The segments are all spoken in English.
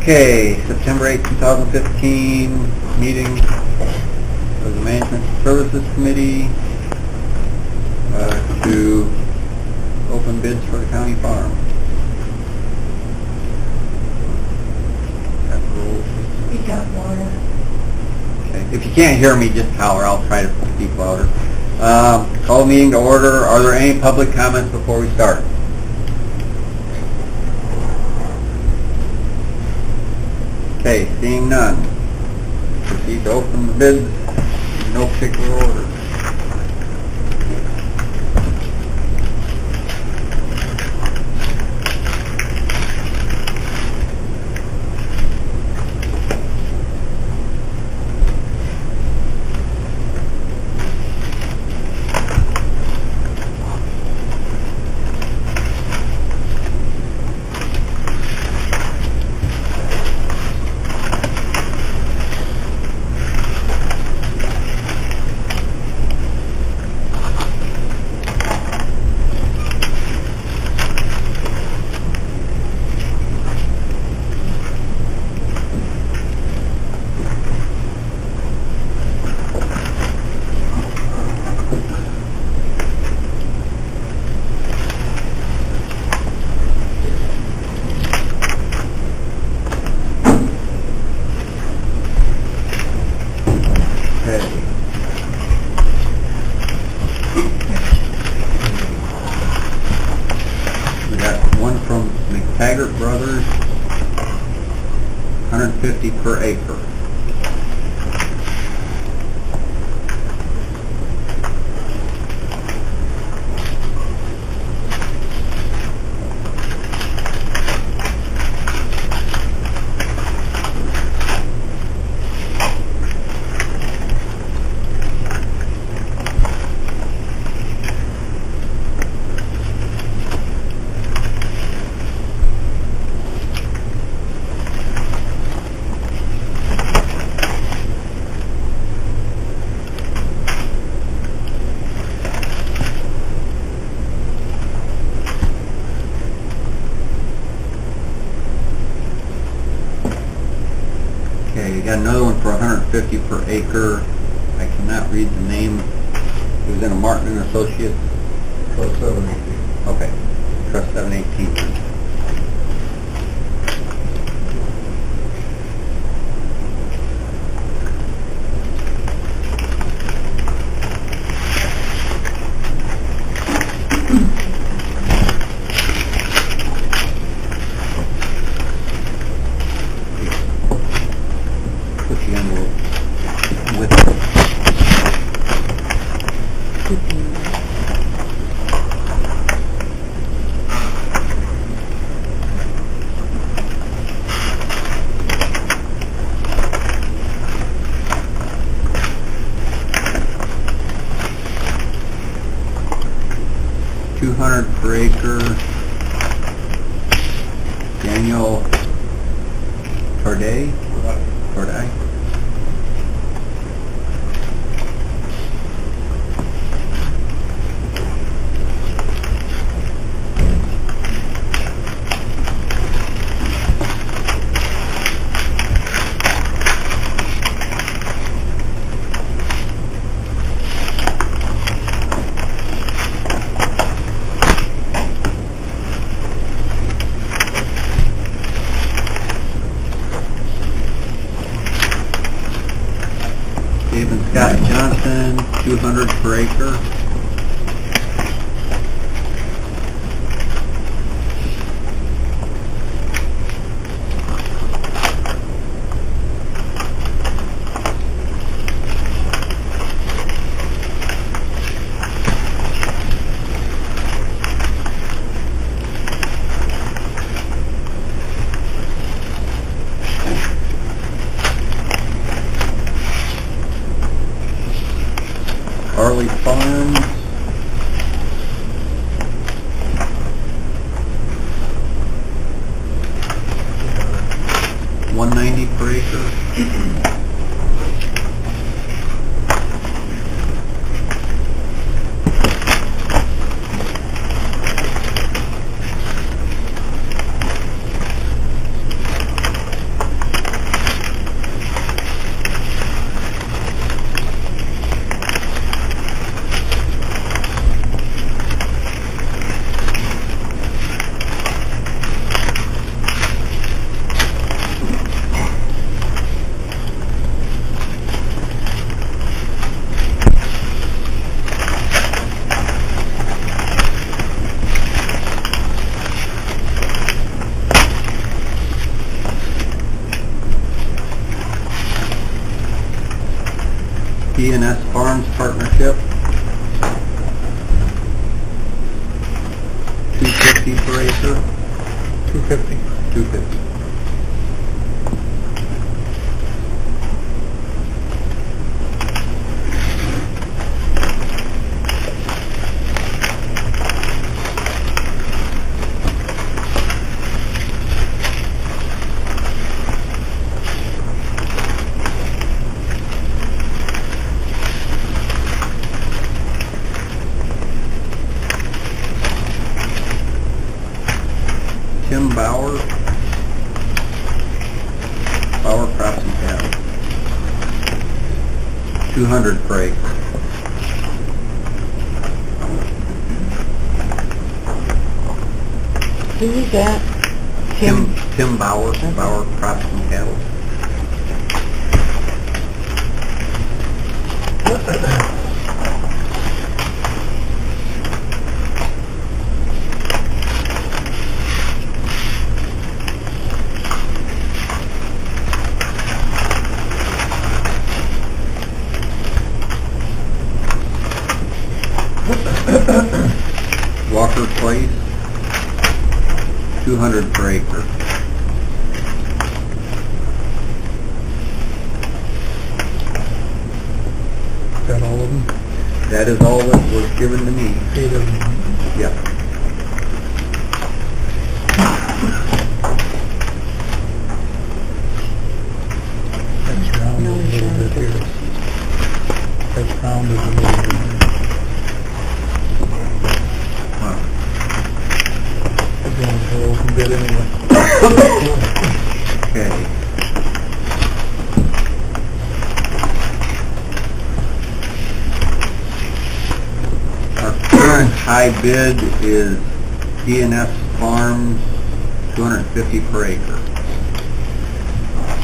Okay, September 8, 2015 meeting of the Management Services Committee to open bids for the county farm. We got water. Okay, if you can't hear me, just holler. I'll try to speak louder. Call the meeting to order. Are there any public comments before we start? Okay, seeing none. Proceed to open the bids in no particular order. We got one from McTaggart Brothers, 150 per acre. Okay, you got another one for 150 per acre. I cannot read the name. It was in a Martin and Associates. Trust 718. Okay, Trust 718. Put the envelope with it. $200 per acre. Daniel Torday. Dave and Scott Johnson, 200 per acre. Harley Farms, $190 per acre. DNS Farms Partnership. $2.50 per acre. $250. $2.50. Tim Bauer, Bauer Crops and Cattle, 200 per acre. Who is that? Tim Bauer, Bauer Crops and Cattle. Walker Place, 200 per acre. Is that all of them? That is all that was given to me. 8 of them. Yep. That's round a little bit here. That's rounded a little bit here. Huh. That's going to open bit anyway. Okay. Our current high bid is DNS Farms, 250 per acre.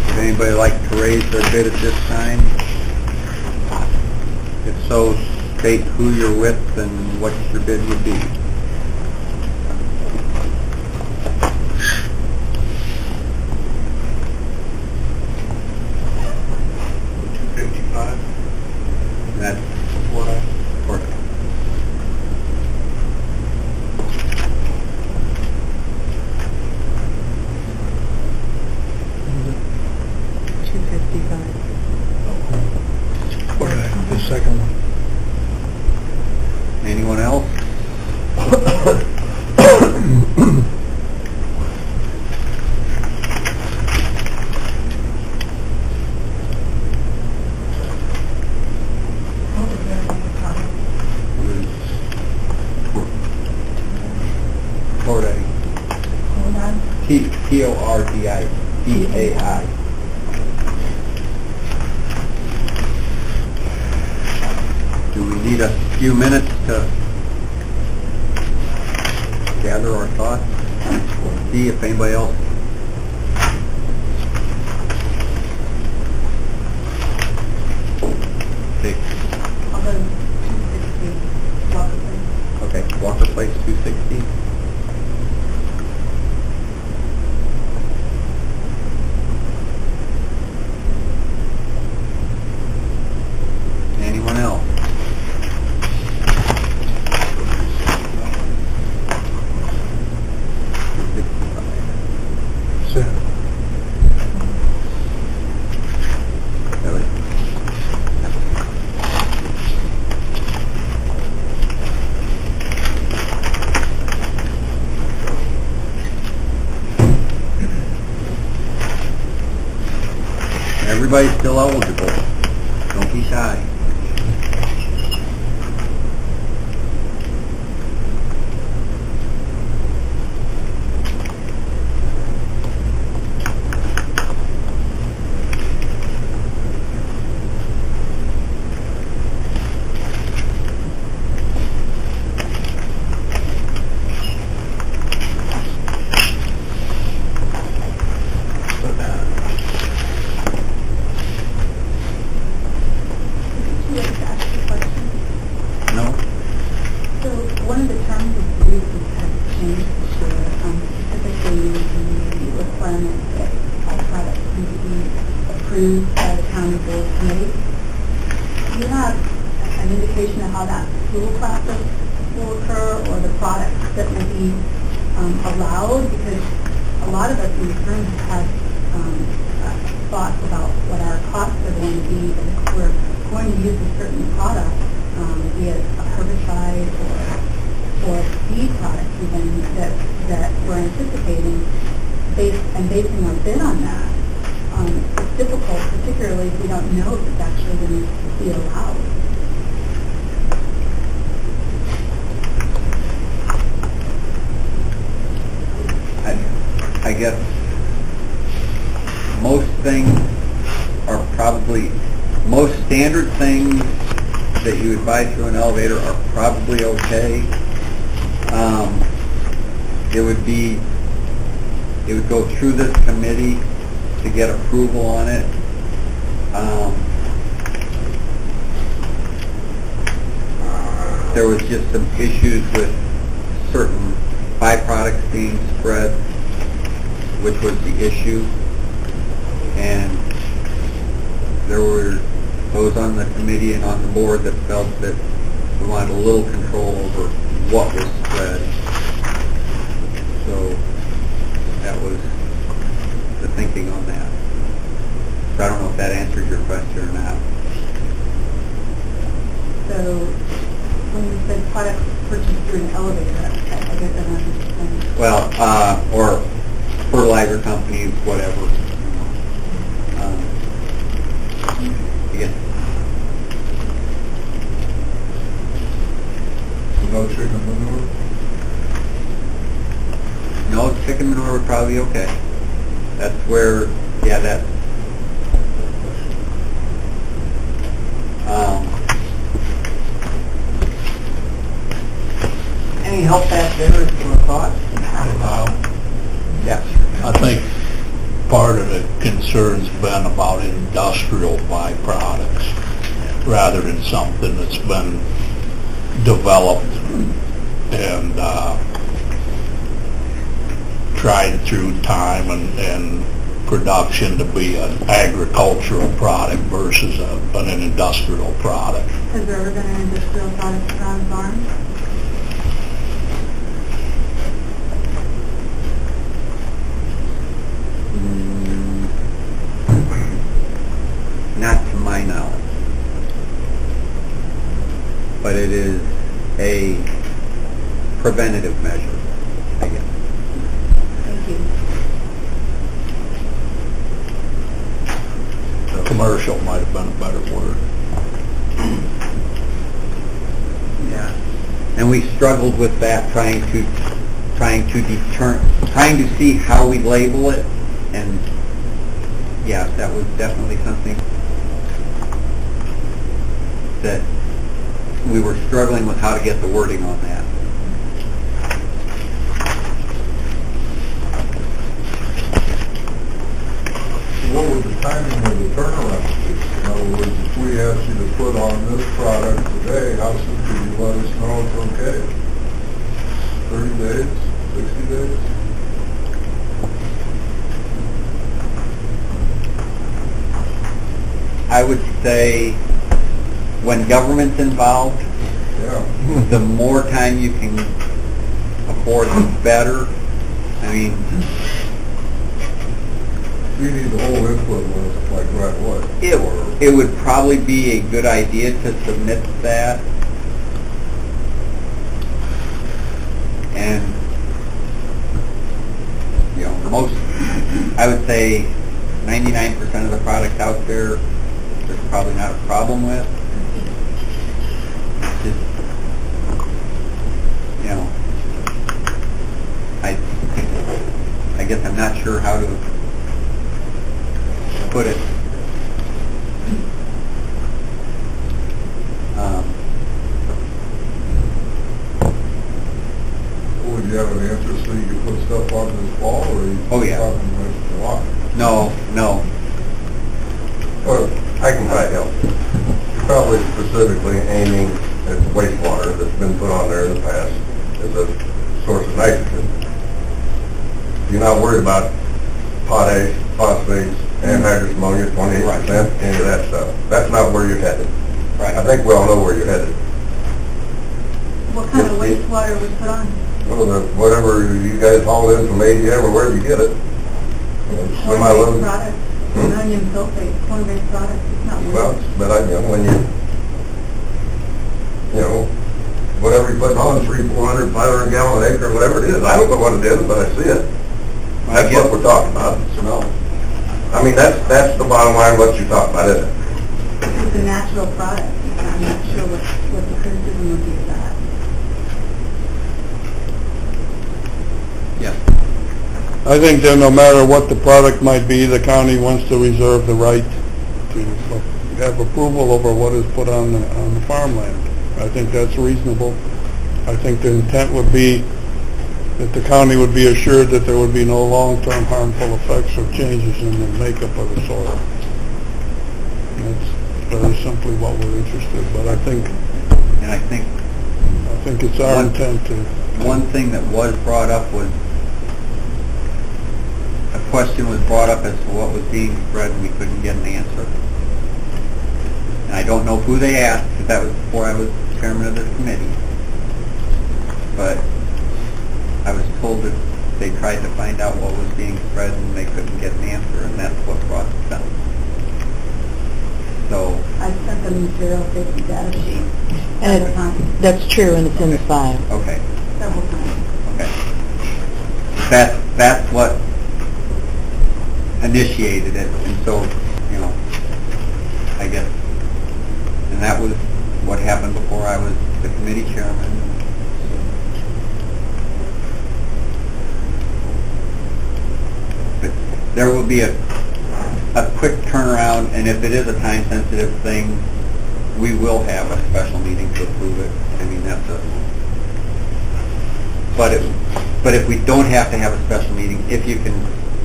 Would anybody like to raise their bid at this time? If so, state who you're with and what your bid would be. That's What I... for 255. What I... The second one. anyone else? What was that on the top? Torday. Hold on. Tordai. Do we need a few minutes to gather our thoughts? See if anybody else. Okay, I'll go 260. Walker Place. okay, Walker Place 260. Anyone else? Set. Really? Everybody's still eligible. Don't be shy. Could you ask a question? No? So one of the terms of the leases has changed to specifically the requirement that all products need to be approved by the county board committee. You're not an indication of how that fuel process will occur or the products that will be allowed? Because a lot of us in the firm have thoughts about what our costs are going to be, but if we're going to use a certain product, be it a herbicide or seed product even that we're anticipating, basing our bid on that, it's difficult, particularly if we don't know if it's actually going to be allowed. I guess most things are probably, most standard things that you would buy through an elevator are probably okay. It would go through this committee to get approval on it. There was just some issues with certain byproducts being spread, which was the issue. And there were those on the committee and on the board that felt that we wanted a little control over what was spread. So that was the thinking on that. So I don't know if that answers your question or not. So when you said products purchased through an elevator, I guess I don't understand. Well, or fertilizer companies, whatever. Again, No chicken manure? no, chicken manure would probably be okay. That's where, yeah, that. Any help back there from a thought? Yeah. I think part of the concern's been about industrial byproducts rather than something that's been developed and tried through time and production to be an agricultural product versus an industrial product. Has there ever been an industrial product around farms? Not to my knowledge. But it is a preventative measure, I guess. Thank you. Commercial might have been a better word. Yeah. And we struggled with that, trying to see how we label it, and yeah, that was definitely something that we were struggling with how to get the wording on that. What would the timing of the turnaround be? In other words, if we asked you to put on this product today, how soon could you let us know it's okay? 30 days? 60 days? I would say when government's involved, Yeah. the more time you can afford, the better. I mean, We need the whole input list, like right away. it would probably be a good idea to submit that. And, you know, I would say 99% of the products out there, there's probably not a problem with. Just, you know, I guess I'm not sure how to put it. Would you have an answer so you could put stuff on this fall, or are you Oh, yeah. talking like July? No. Well, I can probably help. You're probably specifically aiming at wastewater that's been put on there in the past as a source of nitrogen. You're not worried about potash, phosphates, anhydrous ammonia, 28%, any of that stuff. That's not where you're headed. Right. I think we all know where you're headed. What kind of Yes, yes. wastewater was put on? Well, whatever you guys haul in from ADM or wherever you get it. Corn-based product, ammonium sulfate, corn-based product, it's not Well, waste. but when you whatever you put on, 300, 400, 500 gallon an acre, whatever it is, I don't know what it is, but I see it. I That's guess- what we're talking about, smell. I mean, that's the bottom line, what you're talking about, isn't it? It's a natural product. I'm not sure what the criticism would be of that. Yes. I think that no matter what the product might be, the county wants to reserve the right to have approval over what is put on the farmland. I think that's reasonable. I think the intent would be that the county would be assured that there would be no long-term harmful effects or changes in the makeup of the soil. And that's very simply what we're interested, but I think And I think it's our intent to... one thing that was brought up was, a question was brought up as to what was being spread, and we couldn't get an answer. And I don't know who they asked, because that was before I was chairman of this committee. But I was told that they tried to find out what was being spread, and they couldn't get an answer, and that's what brought it down. So, I sent them material safety data sheet And several times, that's true, and it's in the file. okay. several times. Okay. That's what initiated it, and so, I guess, and that was what happened before I was the committee chairman. But there will be a quick turnaround, and if it is a time-sensitive thing, we will have a special meeting to approve it. I mean, that's a... But if we don't have to have a special meeting, if you can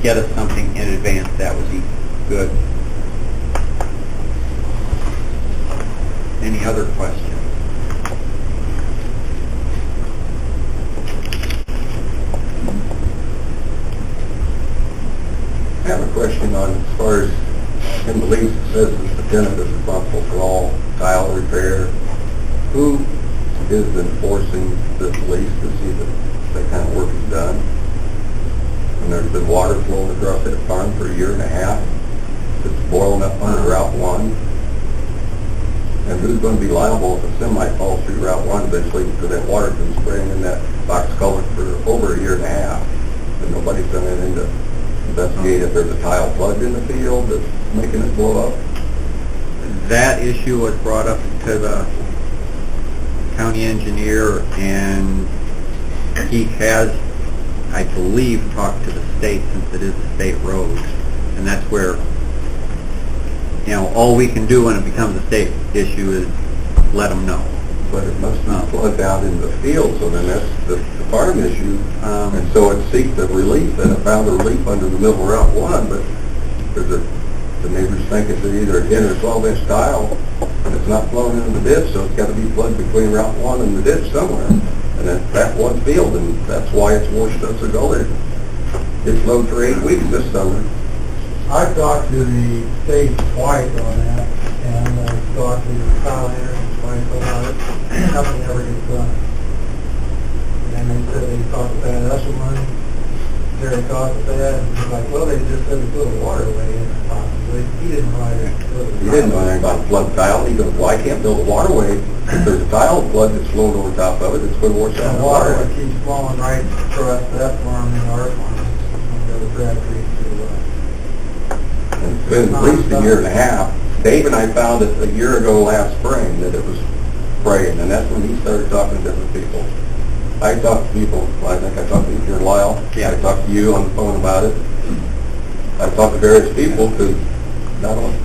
get us something in advance, that would be good. Any other questions? I have a question on, as far as, in the lease, it says that the tenant is responsible for all tile repair. Who is enforcing this lease to see that that kind of work is done? And there's been water flowing across that farm for a year and a half. It's boiling up under Route 1. And who's going to be liable if a semi falls through Route 1 eventually, because that water's been spraying in that box culvert for over a year and a half, and nobody's done anything to investigate if there's a tile plugged in the field that's making it blow up? That issue was brought up to the county engineer, and he has, I believe, talked to the state, since it is a state road, and that's where, all we can do when it becomes a state issue is let them know. But it must be plugged out in the field, so then that's the farm issue. And so it seeked a relief, and it found a relief under the middle of Route 1, but the neighbors think it's either a 10 or 12-inch tile, and it's not flowing into the ditch, so it's got to be plugged between Route 1 and the ditch somewhere. And that's one field, and that's why it's washed up so gully. It's low for 8 weeks this summer. I've talked to the state twice on that, and I've talked to the tile area twice about it. Nothing ever gets done. And they said they talked to Pat Esselman, Terry talked to Pat, and he's like, well, they just said to put a waterway in there possibly. He didn't know how to put a He didn't know anything about flood tile. He goes, well, I can't build a waterway. If there's a tile flood that's flowing over top of it, it's going to wash out And the water waterway. keeps flowing right across that farm and our farm. Go to Crab Creek to, And it's been at least a year and a half. Dave and I found it a year ago last spring that it was spraying, and that's when he started talking to different people. I talked to people, I think I talked to you here in Lyle. Yeah. I talked to you on the phone about it. I talked to various people, because not only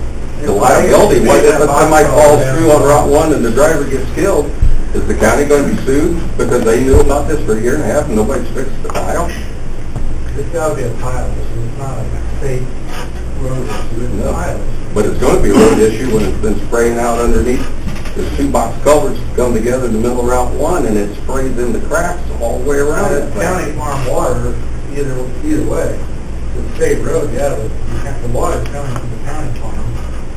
the liability, what if a semi falls through on Route 1 and the driver gets killed? Is the county going to be sued because they knew about this for a year and a half and nobody's fixed the tile? it's gotta be a tile issue. It's not a state road issue. It's a No. tile issue. But it's going to be a road issue when it's been spraying out underneath. There's 2 box culverts come together in the middle of Route 1, and it sprays in the cracks all the way around it. It's county farm water, either way. The state road, yeah, but the water's coming from the county farm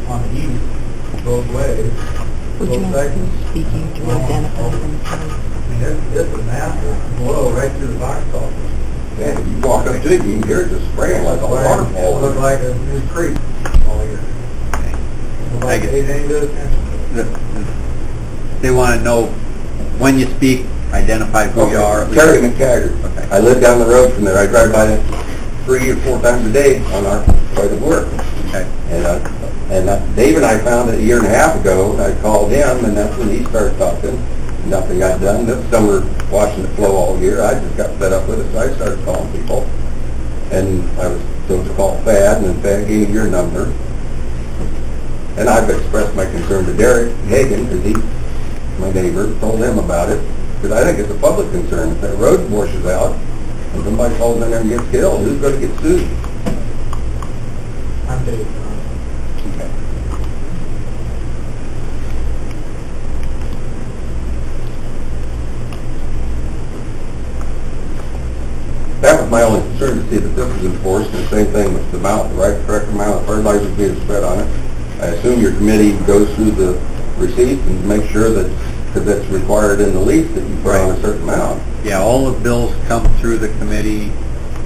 on the east, both ways. Would you mind speaking to identify themselves? I mean, it's a massive blow right through the box office. Man, you walk up to it, you can hear it just spraying like a It waterfall. looked like a new creek all year. Nobody get- paid any good attention. They want to know when you speak, identify who you are. at least. Terry McTaggart. Okay. I live down the road from there. I drive by it 3 or 4 times a day on our way to work. Okay. And Dave and I found it a year and a half ago. I called him, and that's when he started talking. Nothing got done. This summer, watching it flow all year, I just got fed up with it, so I started calling people. And I was told to call Thad, and then Thad gave me your number. And I've expressed my concern to Derek Hagan, because he's my neighbor, told him about it, because I think it's a public concern. If that road washes out, and somebody falls in there and gets killed, who's going to get sued? I'm Dave. Okay. That was my only concern, to see that this was enforced, and the same thing with the amount, the correct amount of fertilizer being spread on it. I assume your committee goes through the receipts and makes sure that, because that's required in the lease, that you put on a certain amount. Yeah, all the bills come through the committee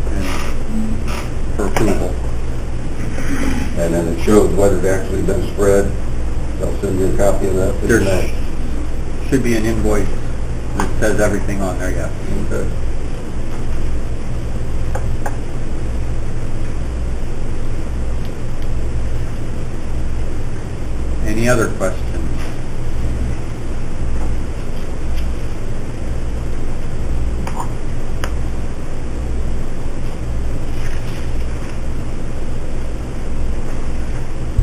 and for approval. And then it shows whether it's actually been spread. They'll send you a copy of that. There should be an invoice that says everything on there, yeah. Okay. Any other questions?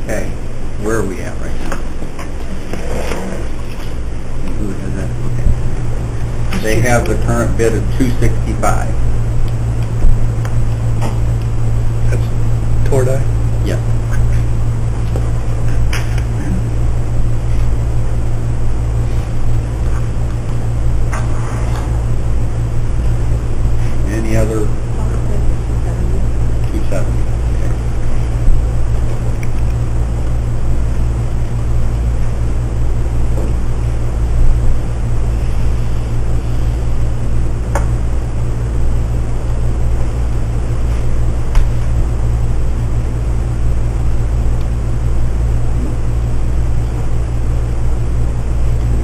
Okay, where are we at right now? And who has that? Okay. They have the current bid of $265. That's Tordai? Yes. Any other? 270. Okay.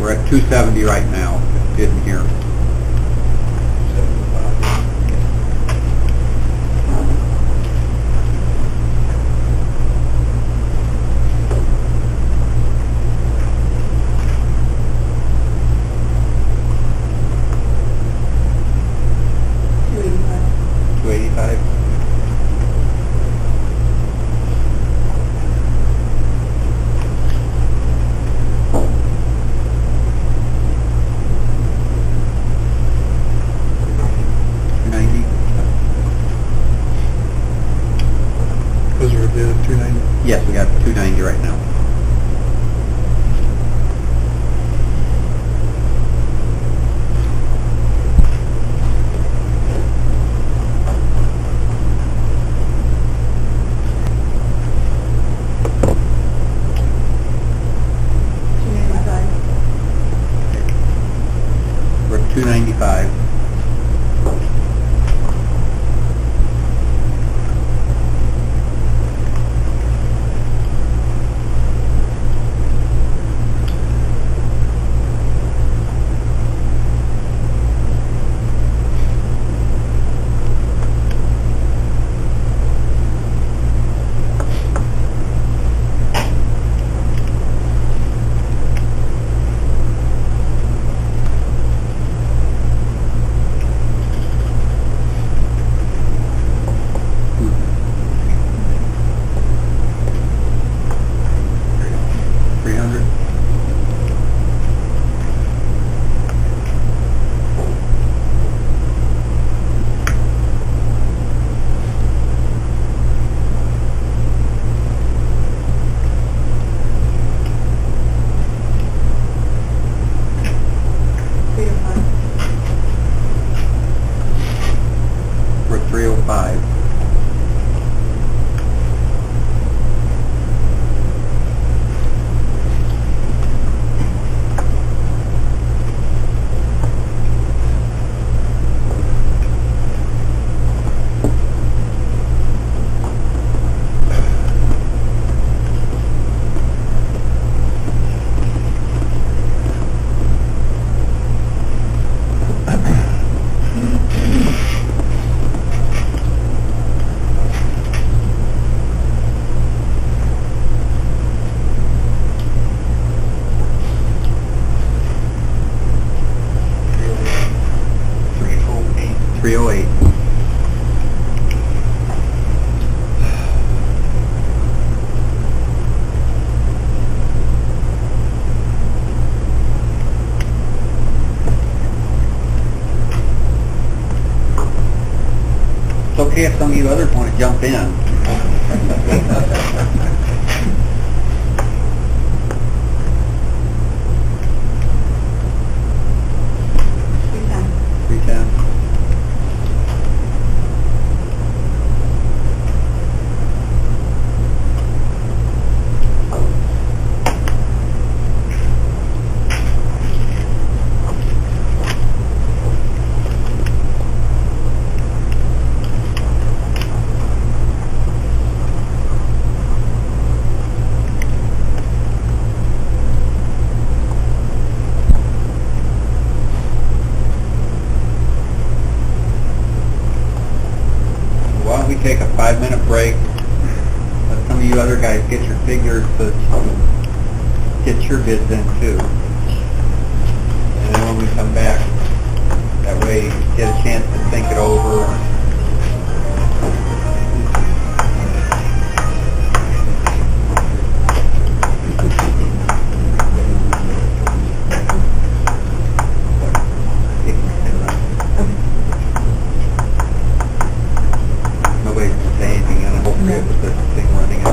We're at 270 right now, didn't hear. $285. $290. Was there a bid of 290? Yes, we got 290 right now. We're at 295. 308. It's okay if some of you others want to jump in. 310. Why don't we take a 5-minute break? Let some of you other guys get your figures so that you can get your bids in too. And then when we come back, that way you get a chance to think it over. Nobody's gonna say anything inappropriate with this thing running out.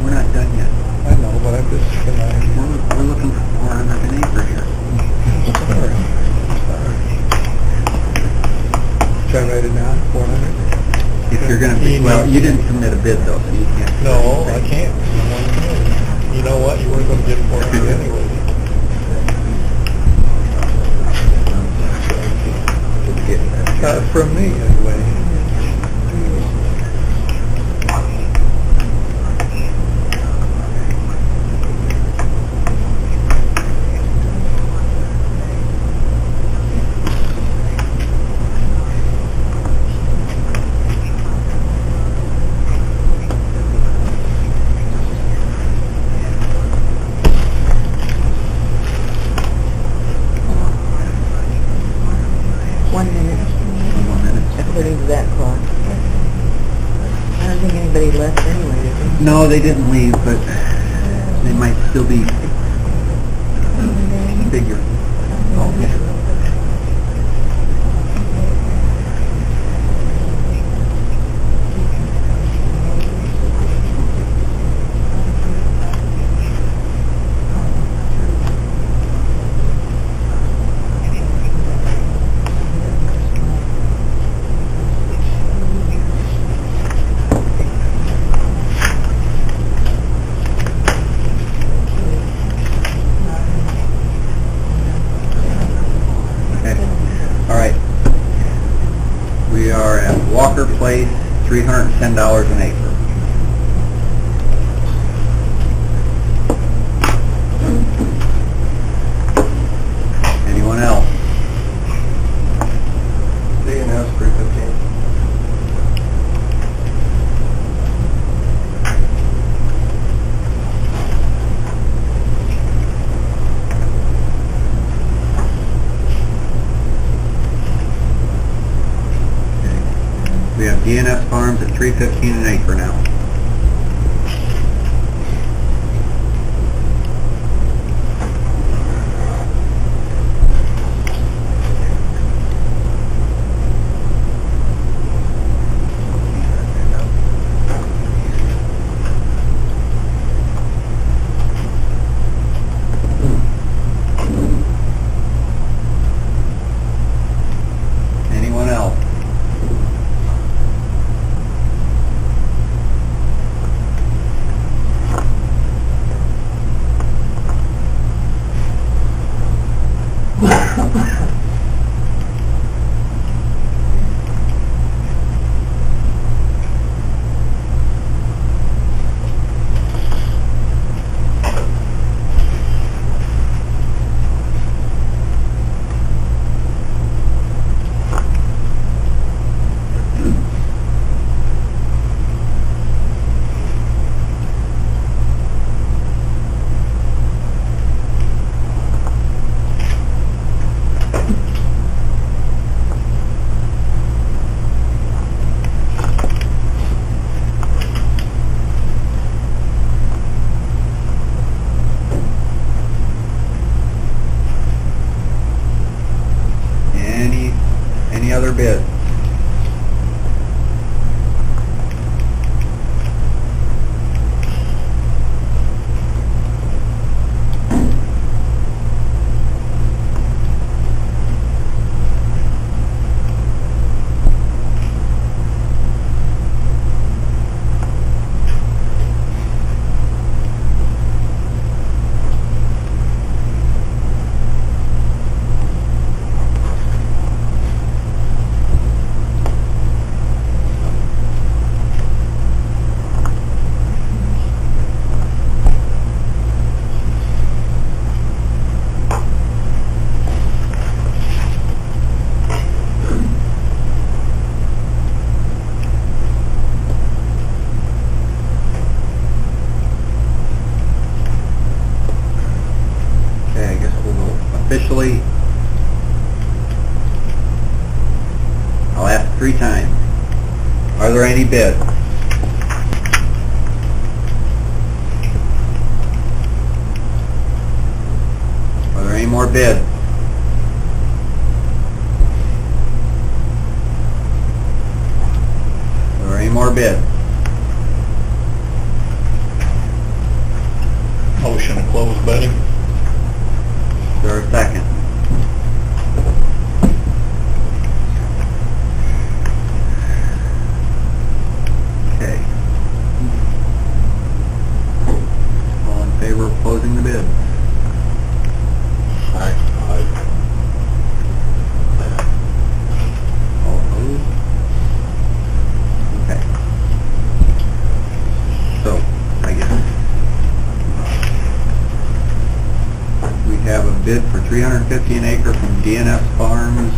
We're not done yet. I know, but I'm just, We're looking for 400 an acre here. Should I write it down, 400? If you're gonna be, well, you didn't submit a bid though, so you can't. No, I can't. You know what, you weren't gonna get 400 anyway. From me, anyway. According to that clock. I don't think anybody left anyway, did they? No, they didn't leave, but they might still be figuring. All right. We are at Walker Place, $310 an acre. Anyone else? D&S 315. We have DNS Farms at $315 an acre now. Anyone else? Any other bid? Officially, I'll ask 3 times. Are there any bids? Are there any more bids? Are there any more bids? Motion to close bidding. Is there a second? Okay. All in favor of closing the bid? Aye. All opposed? Okay. So, I guess we have a bid for $350 an acre from DNS Farms.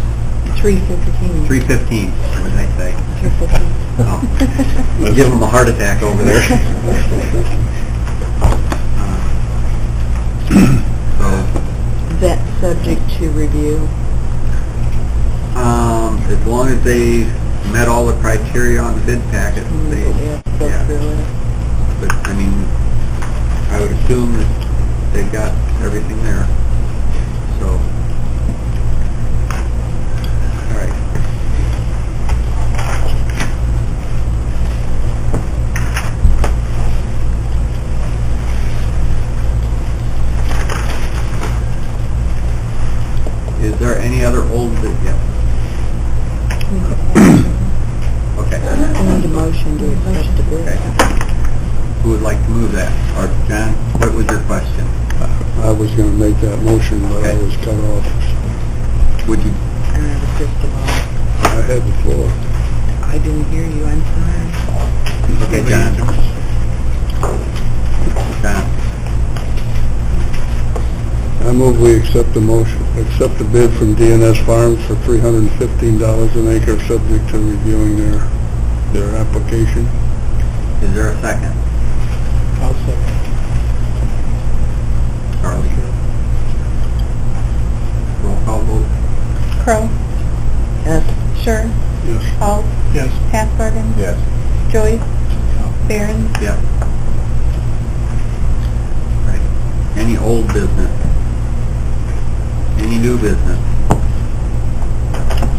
315. $315, what did I say? 315. Oh. Give them a heart attack over there. So, That's subject to review. as long as they met all the criteria on the bid packet, they, Yeah, go yeah. through it. But, I mean, I would assume that they've got everything there, so. All right. Is there any other old bid yet? Okay. I need a motion to accept the bid. Okay. Who would like to move that? Or, John, what was your question? I was going to make that motion, but I Okay. was cut off. Would you don't have a crystal ball. I had the floor. I didn't hear you, I'm sorry. Okay, John. John, I move we accept the accept the bid from DNS Farms for $315 an acre, subject to reviewing their application. is there a second? I'll second. Charlie? Roll call vote? Crow, Yes. Sure, Yes. Hall, Yes. Hathbargen, Yes. Joyce, Barron, Yep. Right. Any old business? Any new business?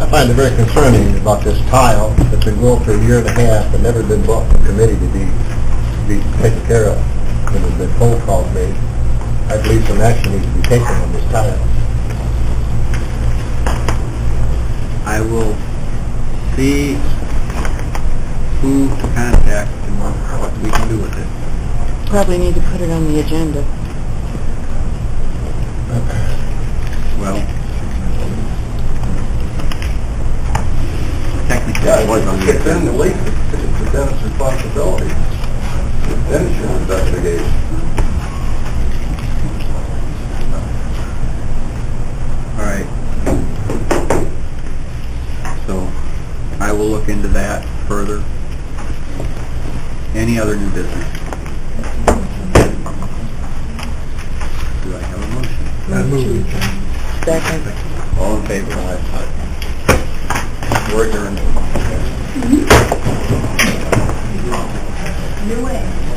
I find it very concerning about this tile that's been growing for a year and a half and never been brought to committee to be taken care of. When there's been phone calls made, I believe some action needs to be taken on this tile. I will see who to contact and what we can do with it. Probably need to put it on the agenda. Well, technically it was on the It's in the agenda. leak, it's the tenant's responsibility. Then it's your investigation. All right. So, I will look into that further. Any other new business? Do I have a motion? Second. All in favor? We're adjourned. New way.